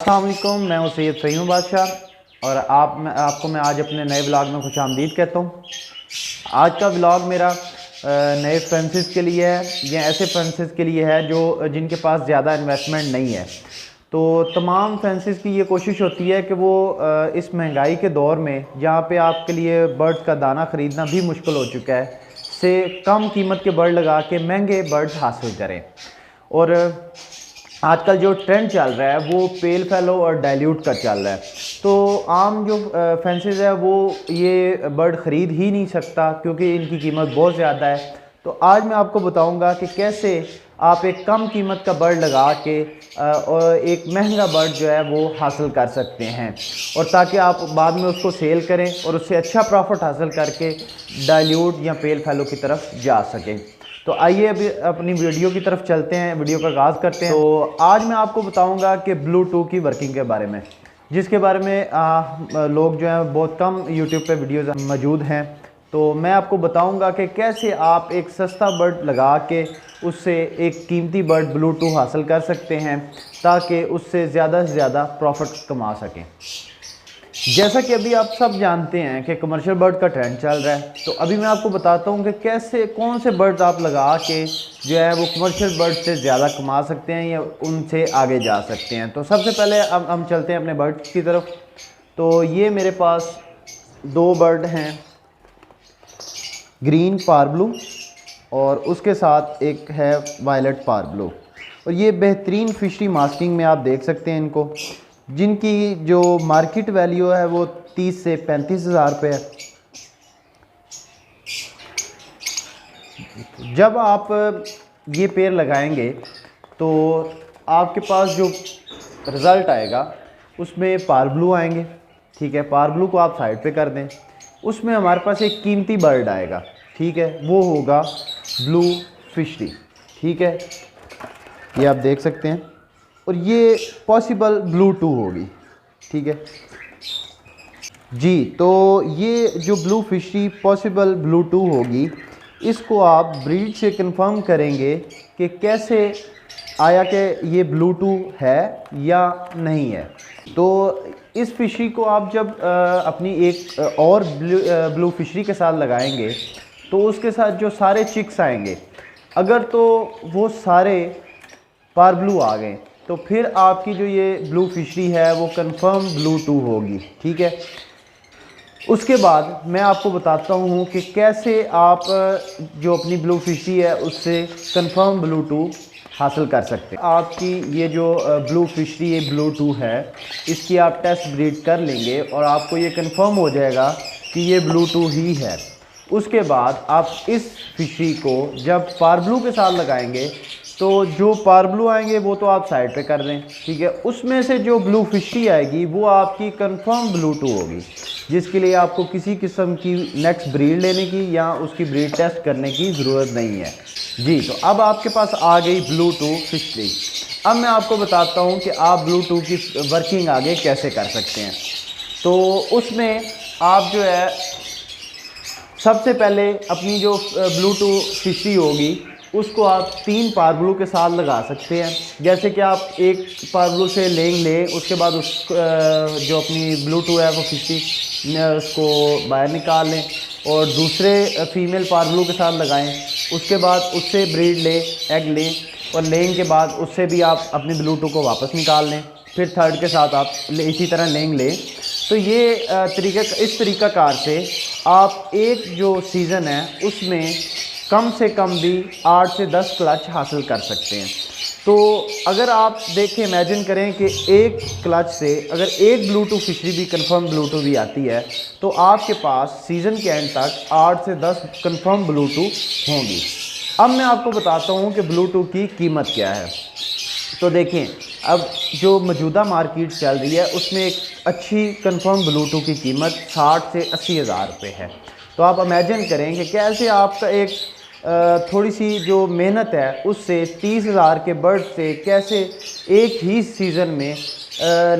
अस्सलाम वालेकुम, मैं हूँ सैयद फ़हीम बादशाह और आपको मैं आज अपने नए व्लॉग में खुशामदीद कहता हूँ। आज का व्लॉग मेरा नए फ्रेंड्स के लिए है या ऐसे फ्रेंड्स के लिए है जो जिनके पास ज़्यादा इन्वेस्टमेंट नहीं है। तो तमाम फ्रेंड्स की ये कोशिश होती है कि वो इस महंगाई के दौर में जहाँ पे आपके लिए बर्ड्स का दाना ख़रीदना भी मुश्किल हो चुका है, से कम कीमत के बर्ड लगा के महंगे बर्ड्स हासिल करें। और आजकल जो ट्रेंड चल रहा है वो पेल फैलो और डाइल्यूट का चल रहा है। तो आम जो फैंसीज है वो ये बर्ड ख़रीद ही नहीं सकता क्योंकि इनकी कीमत बहुत ज़्यादा है। तो आज मैं आपको बताऊंगा कि कैसे आप एक कम कीमत का बर्ड लगा के और एक महंगा बर्ड जो है वो हासिल कर सकते हैं, और ताकि आप बाद में उसको सेल करें और उससे अच्छा प्रॉफिट हासिल करके डाइल्यूट या पेल फैलो की तरफ जा सकें। तो आइए अभी अपनी वीडियो की तरफ चलते हैं, वीडियो का आगाज़ करते हैं। तो आज मैं आपको बताऊंगा कि ब्लू की वर्किंग के बारे में, जिसके बारे में लोग जो हैं बहुत कम यूट्यूब पे वीडियोज़ मौजूद हैं। तो मैं आपको बताऊंगा कि कैसे आप एक सस्ता बर्ड लगा के उससे एक कीमती बर्ड ब्लू हासिल कर सकते हैं ताकि उससे ज़्यादा से ज़्यादा प्रॉफिट कमा सकें। जैसा कि अभी आप सब जानते हैं कि कमर्शियल बर्ड का ट्रेंड चल रहा है, तो अभी मैं आपको बताता हूं कि कैसे कौन से बर्ड्स आप लगा के जो है वो कमर्शियल बर्ड से ज़्यादा कमा सकते हैं या उनसे आगे जा सकते हैं। तो सबसे पहले अब हम चलते हैं अपने बर्ड की तरफ। तो ये मेरे पास दो बर्ड हैं, ग्रीन पारब्लू और उसके साथ एक है वायलेट पारब्लू। और ये बेहतरीन फिशरी मास्किंग में आप देख सकते हैं इनको, जिनकी जो मार्केट वैल्यू है वो 30 से 35 हज़ार रुपये है। जब आप ये पेड़ लगाएंगे तो आपके पास जो रिज़ल्ट आएगा उसमें पारब्लू आएंगे। ठीक है, पारब्लू को आप साइड पे कर दें, उसमें हमारे पास एक कीमती बर्ड आएगा। ठीक है, वो होगा ब्लू फिशरी। ठीक है, ये आप देख सकते हैं, और ये पॉसिबल ब्लू होगी। ठीक है जी, तो ये जो ब्लू फिशरी पॉसिबल ब्लू होगी, इसको आप ब्रीड से कंफर्म करेंगे कि कैसे आया कि ये ब्लू है या नहीं है। तो इस फिशरी को आप जब अपनी एक और ब्लू फिशरी के साथ लगाएंगे तो उसके साथ जो सारे चिक्स आएंगे, अगर तो वो सारे पारब्लू आ गए तो फिर आपकी जो ये ब्लू फिशरी है वो कंफर्म ब्लू होगी। ठीक है, उसके बाद मैं आपको बताता हूँ कि कैसे आप जो अपनी ब्लू फिशरी है उससे कंफर्म ब्लू हासिल कर सकते हैं। आपकी ये जो ब्लू फिशरी ये ब्लू है, इसकी आप टेस्ट ब्रीड कर लेंगे और आपको ये कंफर्म हो जाएगा कि ये ब्लू ही है। उसके बाद आप इस फिशरी को जब पारब्लू के साथ लगाएंगे तो जो पारब्लू आएंगे वो तो आप साइड पे कर दें। ठीक है, उसमें से जो ब्लू फिशरी आएगी वो आपकी कंफर्म ब्लू होगी, जिसके लिए आपको किसी किस्म की नेक्स्ट ब्रीड लेने की या उसकी ब्रीड टेस्ट करने की ज़रूरत नहीं है जी। तो अब आपके पास आ गई ब्लू फिशरी। अब मैं आपको बताता हूँ कि आप ब्लू की वर्किंग आगे कैसे कर सकते हैं। तो उसमें आप जो है सबसे पहले अपनी जो ब्लू फिशरी होगी उसको आप 3 पारब्लू के साथ लगा सकते हैं। जैसे कि आप एक पारब्लू से लें, उसके बाद उस जो अपनी ब्लू है वो फिशरी उसको बाहर निकाल लें और दूसरे फीमेल पारब्लू के साथ लगाएं। उसके बाद उससे ब्रीड लें, एग लें, और लेने के बाद उससे भी आप अपनी ब्लू को वापस निकाल लें। फिर थर्ड के साथ आप इसी तरह लें। तो ये इस तरीक़ाकार से आप एक जो सीज़न है उसमें कम से कम भी 8 से 10 क्लच हासिल कर सकते हैं। तो अगर आप देखें, इमेजिन करें कि एक क्लच से अगर एक ब्लू फिशरी भी कंफर्म ब्लू भी आती है तो आपके पास सीज़न के एंड तक 8 से 10 कंफर्म ब्लू होंगी। अब मैं आपको बताता हूँ कि ब्लू की कीमत क्या है। तो देखें, अब जो मौजूदा मार्केट चल रही है उसमें एक अच्छी कंफर्म ब्लू की कीमत 60 से 80 हज़ार रुपये है। तो आप इमेजिन करें कि कैसे आपका एक थोड़ी सी जो मेहनत है उससे 30 हज़ार के बर्ड से कैसे एक ही सीज़न में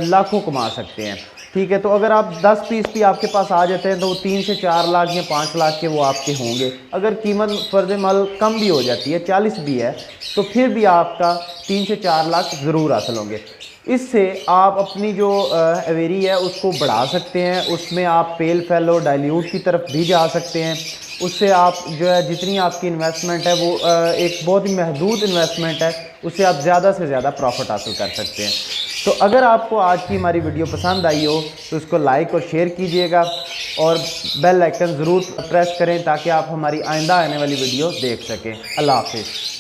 लाखों कमा सकते हैं। ठीक है, तो अगर आप 10 पीस भी आपके पास आ जाते हैं तो 3 से 4 लाख या 5 लाख के वो आपके होंगे। अगर कीमत फ़र्ज़ मल कम भी हो जाती है, 40 भी है, तो फिर भी आपका 3 से 4 लाख ज़रूर हासिल होंगे। इससे आप अपनी जो एवेरी है उसको बढ़ा सकते हैं, उसमें आप पेल फैलो डाइल्यूट की तरफ भी जा सकते हैं। उससे आप जो है जितनी आपकी इन्वेस्टमेंट है वो एक बहुत ही महदूद इन्वेस्टमेंट है, उससे आप ज़्यादा से ज़्यादा प्रॉफिट हासिल कर सकते हैं। तो अगर आपको आज की हमारी वीडियो पसंद आई हो तो इसको लाइक और शेयर कीजिएगा और बेल आइकन ज़रूर प्रेस करें ताकि आप हमारी आइंदा आने वाली वीडियो देख सकें। अल्लाह हाफिज़।